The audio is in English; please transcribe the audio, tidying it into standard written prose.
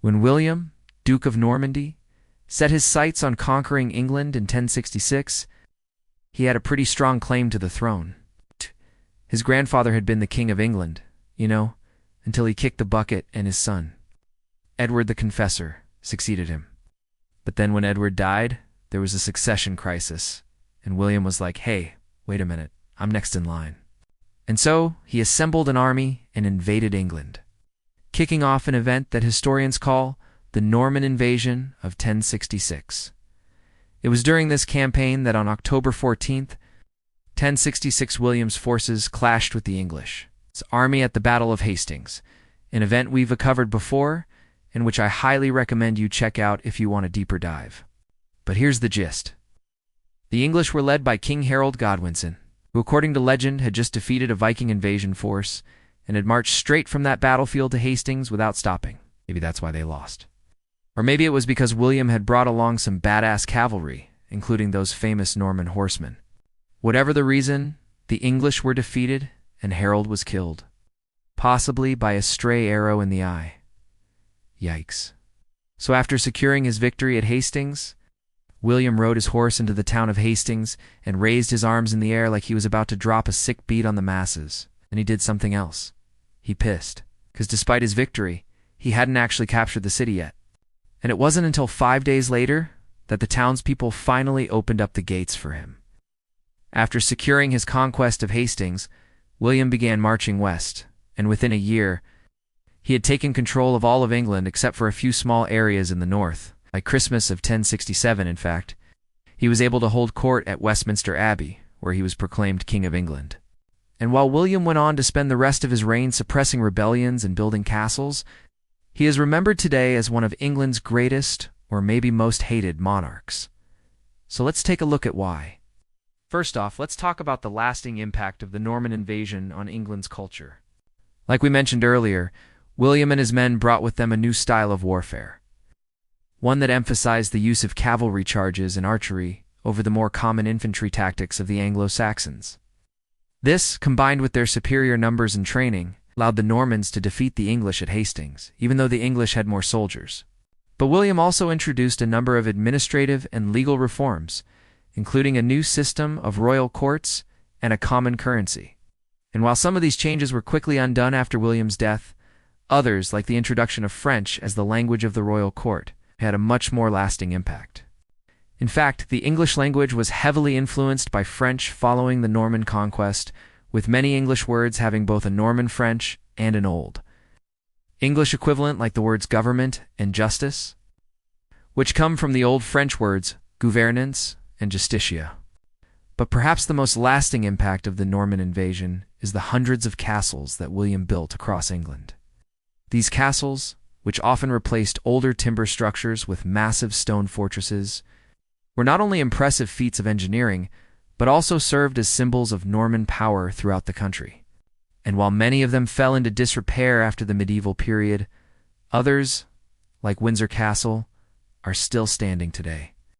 When William, Duke of Normandy, set his sights on conquering England in 1066, he had a pretty strong claim to the throne. His grandfather had been the King of England, until he kicked the bucket and his son, Edward the Confessor, succeeded him. But then when Edward died, there was a succession crisis, and William was like, hey, wait a minute, I'm next in line. And so he assembled an army and invaded England, kicking off an event that historians call the Norman Invasion of 1066. It was during this campaign that on October 14th, 1066, William's forces clashed with the English's army at the Battle of Hastings, an event we've covered before and which I highly recommend you check out if you want a deeper dive. But here's the gist. The English were led by King Harold Godwinson, who according to legend had just defeated a Viking invasion force and had marched straight from that battlefield to Hastings without stopping. Maybe that's why they lost. Or maybe it was because William had brought along some badass cavalry, including those famous Norman horsemen. Whatever the reason, the English were defeated and Harold was killed, possibly by a stray arrow in the eye. Yikes. So after securing his victory at Hastings, William rode his horse into the town of Hastings and raised his arms in the air like he was about to drop a sick beat on the masses. And he did something else. He pissed, because despite his victory, he hadn't actually captured the city yet. And it wasn't until 5 days later that the townspeople finally opened up the gates for him. After securing his conquest of Hastings, William began marching west, and within a year, he had taken control of all of England except for a few small areas in the north. By Christmas of 1067, in fact, he was able to hold court at Westminster Abbey, where he was proclaimed King of England. And while William went on to spend the rest of his reign suppressing rebellions and building castles, he is remembered today as one of England's greatest, or maybe most hated, monarchs. So let's take a look at why. First off, let's talk about the lasting impact of the Norman invasion on England's culture. Like we mentioned earlier, William and his men brought with them a new style of warfare, one that emphasized the use of cavalry charges and archery over the more common infantry tactics of the Anglo-Saxons. This, combined with their superior numbers and training, allowed the Normans to defeat the English at Hastings, even though the English had more soldiers. But William also introduced a number of administrative and legal reforms, including a new system of royal courts and a common currency. And while some of these changes were quickly undone after William's death, others, like the introduction of French as the language of the royal court, had a much more lasting impact. In fact, the English language was heavily influenced by French following the Norman conquest, with many English words having both a Norman French and an Old English equivalent like the words government and justice, which come from the Old French words gouvernance and justitia. But perhaps the most lasting impact of the Norman invasion is the hundreds of castles that William built across England. These castles, which often replaced older timber structures with massive stone fortresses, were not only impressive feats of engineering, but also served as symbols of Norman power throughout the country. And while many of them fell into disrepair after the medieval period, others, like Windsor Castle, are still standing today.